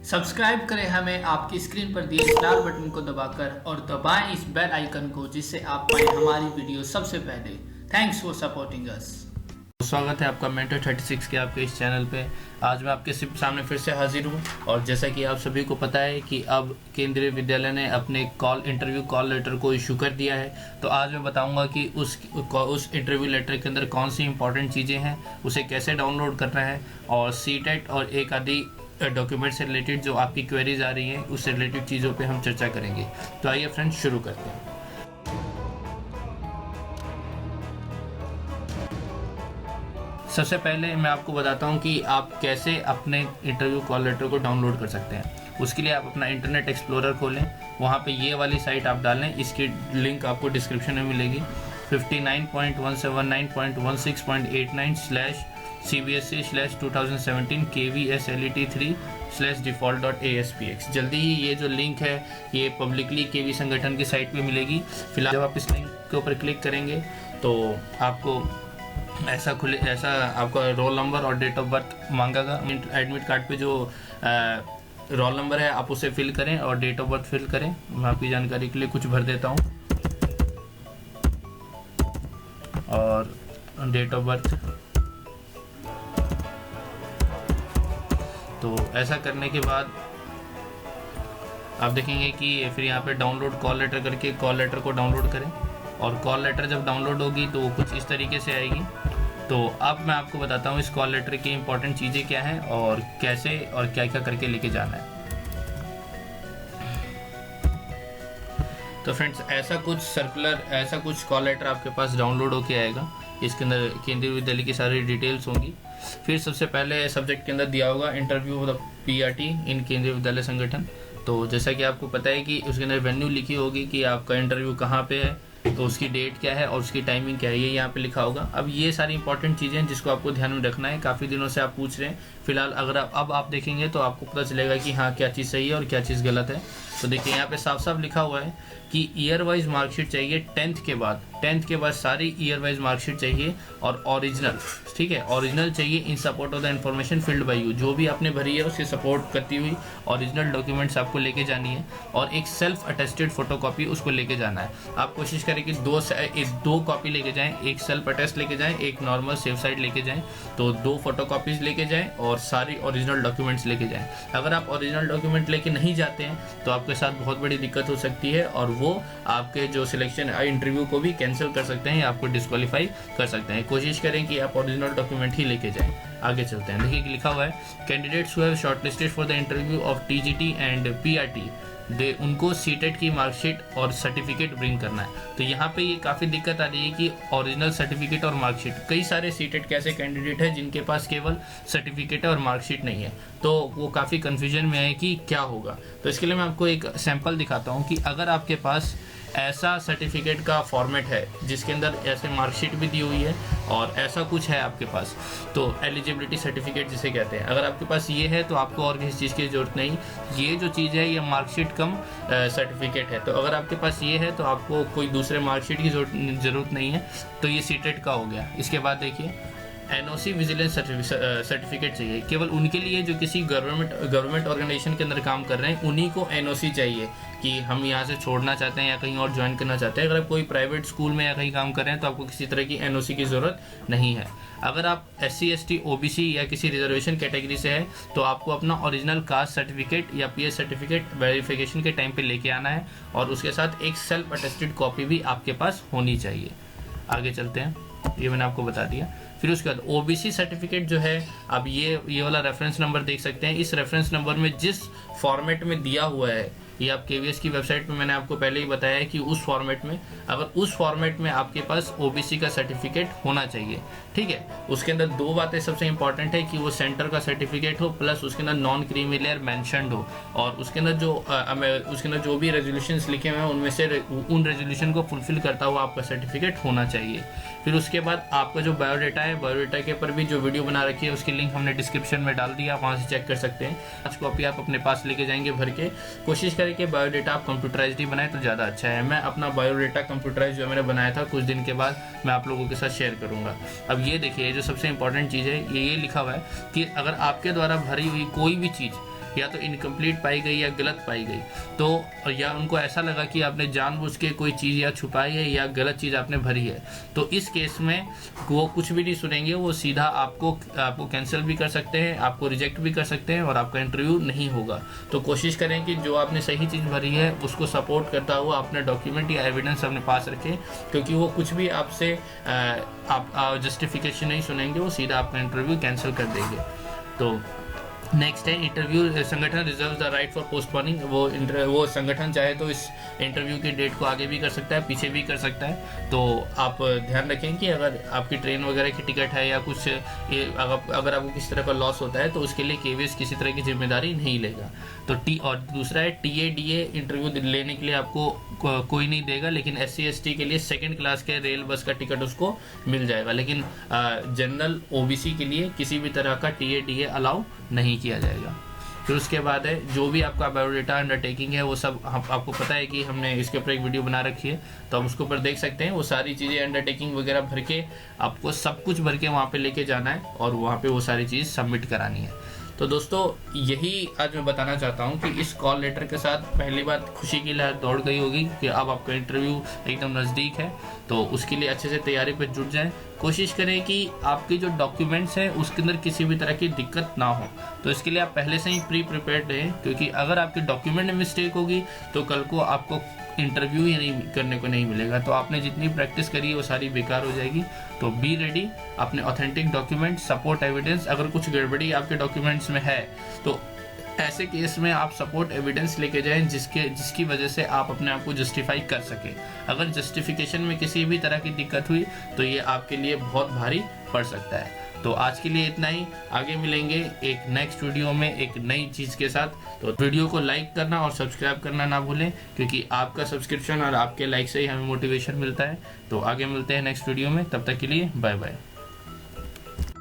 Subscribe करें हमें आपकी स्क्रीन पर दिए लाल बटन को दबाकर और दबाएं इस बेल आइकन को, जिससे आप पाएं हमारी वीडियो सबसे पहले। Thanks for supporting us. स्वागत है आपका मेंटर 36 के आपके इस चैनल पे। आज मैं आपके सामने फिर से हाजिर हूँ और जैसा कि आप सभी को पता है कि अब केंद्रीय विद्यालय ने अपने इंटरव्यू कॉल लेटर को इशू कर दिया है। तो आज मैं बताऊंगा कि उस इंटरव्यू लेटर के अंदर कौन सी इंपॉर्टेंट चीज़ें हैं, उसे कैसे डाउनलोड करना है, और सीटेट और एक आदि डॉक्यूमेंट से रिलेटेड जो आपकी क्वेरीज आ रही हैं उससे रिलेटेड चीज़ों पे हम चर्चा करेंगे। तो आइए फ्रेंड्स शुरू करते हैं। सबसे पहले मैं आपको बताता हूं कि आप कैसे अपने इंटरव्यू कॉल लेटर को डाउनलोड कर सकते हैं। उसके लिए आप अपना इंटरनेट एक्सप्लोरर खोलें, वहां पे ये वाली साइट आप डालें। इसकी लिंक आपको डिस्क्रिप्शन में मिलेगी। 59.171.9.16.89/cbse/2017 kvslet3/default.aspx। जल्दी ही ये जो लिंक है ये पब्लिकली केवी संगठन की साइट पे मिलेगी। फिलहाल जब आप इस लिंक के ऊपर क्लिक करेंगे तो आपको ऐसा आपका रोल नंबर और डेट ऑफ बर्थ मांगेगा। एडमिट कार्ड पे जो रोल नंबर है आप उसे फिल करें और डेट ऑफ बर्थ फिल करें। मैं आपकी जानकारी के लिए कुछ भर देता हूं और डेट ऑफ बर्थ। तो ऐसा करने के बाद आप देखेंगे कि फिर यहाँ पे डाउनलोड कॉल लेटर करके कॉल लेटर को डाउनलोड करें, और कॉल लेटर जब डाउनलोड होगी तो कुछ इस तरीके से आएगी। तो अब मैं आपको बताता हूँ इस कॉल लेटर की इंपॉर्टेंट चीज़ें क्या हैं और कैसे और क्या क्या करके लेके जाना है। तो फ्रेंड्स, ऐसा कुछ कॉल लेटर आपके पास डाउनलोड होके आएगा। इसके अंदर केंद्रीय विद्यालय की सारी डिटेल्स होंगी। फिर सबसे पहले सब्जेक्ट के अंदर दिया होगा इंटरव्यू द पीआरटी इन केंद्रीय विद्यालय संगठन। तो जैसा कि आपको पता है कि उसके अंदर वेन्यू लिखी होगी कि आपका इंटरव्यू कहाँ पे है, तो उसकी डेट क्या है और उसकी टाइमिंग क्या है, ये यहाँ पे लिखा होगा। अब ये सारी इंपॉर्टेंट चीज़ें हैं जिसको आपको ध्यान में रखना है। काफ़ी दिनों से आप पूछ रहे हैं। फिलहाल अगर आप देखेंगे तो आपको पता चलेगा कि हाँ क्या चीज़ सही है और क्या चीज़ गलत है। तो देखिए यहाँ पे साफ साफ लिखा हुआ है कि ईयर वाइज मार्कशीट चाहिए। टेंथ के बाद सारी ईयर वाइज मार्कशीट चाहिए और ओरिजिनल, ठीक है, ओरिजिनल चाहिए इन support of the information filled by you. जो भी आपने भरी है उससे सपोर्ट करती हुई ओरिजिनल डॉक्यूमेंट्स आपको लेके जानी है, और एक सेल्फ अटेस्टेड फोटोकॉपी उसको लेके जाना है। आप कोशिश करें कि दो कॉपी लेके जाएं, एक सेल्फ अटेस्ट लेके जाएं, एक नॉर्मल सेफ साइड लेके जाएं। तो 2 फोटोकॉपीज लेके जाएं और सारी ओरिजिनल डॉक्यूमेंट्स लेके जाएं। अगर आप ओरिजिनल डॉक्यूमेंट लेके नहीं जाते हैं तो आपके साथ बहुत बड़ी दिक्कत हो सकती है, और वो आपके जो सिलेक्शन इंटरव्यू को भी कैंसिल कर सकते हैं या आपको डिस्क्वालीफाई कर सकते हैं। कोशिश करें कि आप ओरिजिनल डॉक्यूमेंट ही लेके जाएं। आगे चलते हैं। देखिए लिखा हुआ है candidates who have shortlisted for the interview of TGT and PRT, उनको सीटेट की मार्कशीट और सर्टिफिकेट ब्रिंग करना है। तो यहाँ पे ये काफ़ी दिक्कत आ रही है कि ओरिजिनल सर्टिफिकेट और मार्कशीट। कई सारे सीटेट के ऐसे कैंडिडेट हैं जिनके पास केवल सर्टिफिकेट है और मार्कशीट नहीं है, तो वो काफ़ी कन्फ्यूजन में है कि क्या होगा। तो इसके लिए मैं आपको एक सैंपल दिखाता हूँ कि अगर आपके पास ऐसा सर्टिफिकेट का फॉर्मेट है जिसके अंदर ऐसे मार्कशीट भी दी हुई है और ऐसा कुछ है आपके पास, तो एलिजिबिलिटी सर्टिफिकेट जिसे कहते हैं, अगर आपके पास ये है तो आपको और किसी चीज़ की ज़रूरत नहीं। ये जो चीज़ है ये मार्कशीट कम सर्टिफिकेट है। तो अगर आपके पास ये है तो आपको कोई दूसरे मार्कशीट की ज़रूरत नहीं है। तो ये सीटेट का हो गया। इसके बाद देखिए एनओसी विजिलेंस सर्टिफिकेट चाहिए। केवल उनके लिए जो किसी गवर्नमेंट ऑर्गेनाइजेशन के अंदर काम कर रहे हैं, उन्हीं को एनओसी चाहिए कि हम यहाँ से छोड़ना चाहते हैं या कहीं और ज्वाइन करना चाहते हैं। अगर आप कोई प्राइवेट स्कूल में या कहीं काम कर रहे हैं तो आपको किसी तरह की एनओसी की ज़रूरत नहीं है। अगर आप SC ST OBC या किसी रिजर्वेशन कैटेगरी से है तो आपको अपना ओरिजिनल कास्ट सर्टिफिकेट या PS सर्टिफिकेट वेरिफिकेशन के टाइम पे लेके आना है, और उसके साथ एक सेल्फ अटेस्टेड कॉपी भी आपके पास होनी चाहिए। आगे चलते हैं, ये मैंने आपको बता दिया। फिर उसके बाद OBC सर्टिफिकेट जो है, अब ये वाला रेफरेंस नंबर देख सकते हैं। इस रेफरेंस नंबर में जिस फॉर्मेट में दिया हुआ है, ये आप KVS की वेबसाइट पे मैंने आपको पहले ही बताया है कि उस फॉर्मेट में, अगर उस फॉर्मेट में आपके पास OBC का सर्टिफिकेट होना चाहिए, ठीक है। उसके अंदर 2 बातें सबसे इंपॉर्टेंट है कि वो सेंटर का सर्टिफिकेट हो, प्लस उसके अंदर नॉन क्रीमी लेयर मैंशनड हो, और उसके अंदर जो भी रेजोल्यूशंस लिखे हुए हैं उनमें से उन रेजोल्यूशन को फुलफिल करता हुआ आपका सर्टिफिकेट होना चाहिए। फिर उसके बाद आपका जो बायोडाटा है, बायोडाटा के ऊपर भी जो वीडियो बना रखी है उसकी लिंक हमने डिस्क्रिप्शन में डाल दिया, वहाँ से चेक कर सकते हैं। 5 कॉपी आप अपने पास लेके जाएंगे भर के। कोशिश करें कि बायोडाटा आप कंप्यूटराइज्ड ही बनाए तो ज़्यादा अच्छा है। मैं अपना बायोडाटा कंप्यूटराइज जो मैंने बनाया था कुछ दिन के बाद मैं आप लोगों के साथ शेयर करूँगा। अब ये देखिए, जो सबसे इंपॉर्टेंट चीज़ है ये लिखा हुआ है कि अगर आपके द्वारा भरी हुई कोई भी चीज़ या तो इनकम्प्लीट पाई गई या गलत पाई गई, तो या उनको ऐसा लगा कि आपने जानबूझ के कोई चीज़ या छुपाई है या गलत चीज़ आपने भरी है, तो इस केस में वो कुछ भी नहीं सुनेंगे, वो सीधा आपको कैंसिल भी कर सकते हैं, आपको रिजेक्ट भी कर सकते हैं और आपका इंटरव्यू नहीं होगा। तो कोशिश करें कि जो आपने सही चीज़ भरी है उसको सपोर्ट करता हुआ अपने डॉक्यूमेंट या एविडेंस अपने पास रखें, क्योंकि वो कुछ भी आपसे आप जस्टिफिकेशन नहीं सुनेंगे, वो सीधा आपका इंटरव्यू कैंसिल कर देंगे। तो नेक्स्ट है इंटरव्यू संगठन reserve the right for postponing. वो संगठन चाहे तो इस इंटरव्यू की डेट को आगे भी कर सकता है, पीछे भी कर सकता है। तो आप ध्यान रखें कि अगर आपकी ट्रेन वगैरह की टिकट है या कुछ अगर आपको किसी तरह का लॉस होता है तो उसके लिए केवीएस किसी तरह की जिम्मेदारी नहीं लेगा। तो और दूसरा है टीए इंटरव्यू लेने के लिए आपको कोई नहीं देगा, लेकिन SC/ST के लिए सेकंड क्लास के रेल बस का टिकट उसको मिल जाएगा, लेकिन जनरल OBC के लिए किसी भी तरह का टीए अलाउ नहीं किया जाएगा। फिर उसके बाद है जो भी आपका बायोडाटा अंडरटेकिंग है वो सब आपको पता है कि हमने इसके ऊपर एक वीडियो बना रखी है, तो आप उसके ऊपर देख सकते हैं। वो सारी चीज़ें अंडरटेकिंग वगैरह भर के आपको सब कुछ भर के वहाँ पे लेके जाना है और वहाँ पे वो सारी चीज़ सबमिट करानी है। तो दोस्तों यही आज मैं बताना चाहता हूँ कि इस कॉल लेटर के साथ पहली बात खुशी की लहर दौड़ गई होगी कि अब आपका इंटरव्यू एकदम नज़दीक है, तो उसके लिए अच्छे से तैयारी पे जुट जाएं। कोशिश करें कि आपके जो डॉक्यूमेंट्स हैं उसके अंदर किसी भी तरह की दिक्कत ना हो, तो इसके लिए आप पहले से ही प्रिपेयर्ड रहें, क्योंकि अगर आपके डॉक्यूमेंट में मिस्टेक होगी तो कल को आपको इंटरव्यू ही नहीं करने को नहीं मिलेगा, तो आपने जितनी प्रैक्टिस करी है वो सारी बेकार हो जाएगी। तो बी रेडी, अपने ऑथेंटिक डॉक्यूमेंट, सपोर्ट एविडेंस, अगर कुछ गड़बड़ी आपके डॉक्यूमेंट्स में है तो ऐसे केस में आप सपोर्ट एविडेंस लेके जाएं जिसकी वजह से आप अपने आप को जस्टिफाई कर सकें। अगर जस्टिफिकेशन में किसी भी तरह की दिक्कत हुई तो ये आपके लिए बहुत भारी पड़ सकता है। तो आज के लिए इतना ही, आगे मिलेंगे एक नेक्स्ट वीडियो में एक नई चीज़ के साथ। तो वीडियो को लाइक करना और सब्सक्राइब करना ना भूलें, क्योंकि आपका सब्सक्रिप्शन और आपके लाइक से ही हमें मोटिवेशन मिलता है। तो आगे मिलते हैं नेक्स्ट वीडियो में, तब तक के लिए बाय बाय।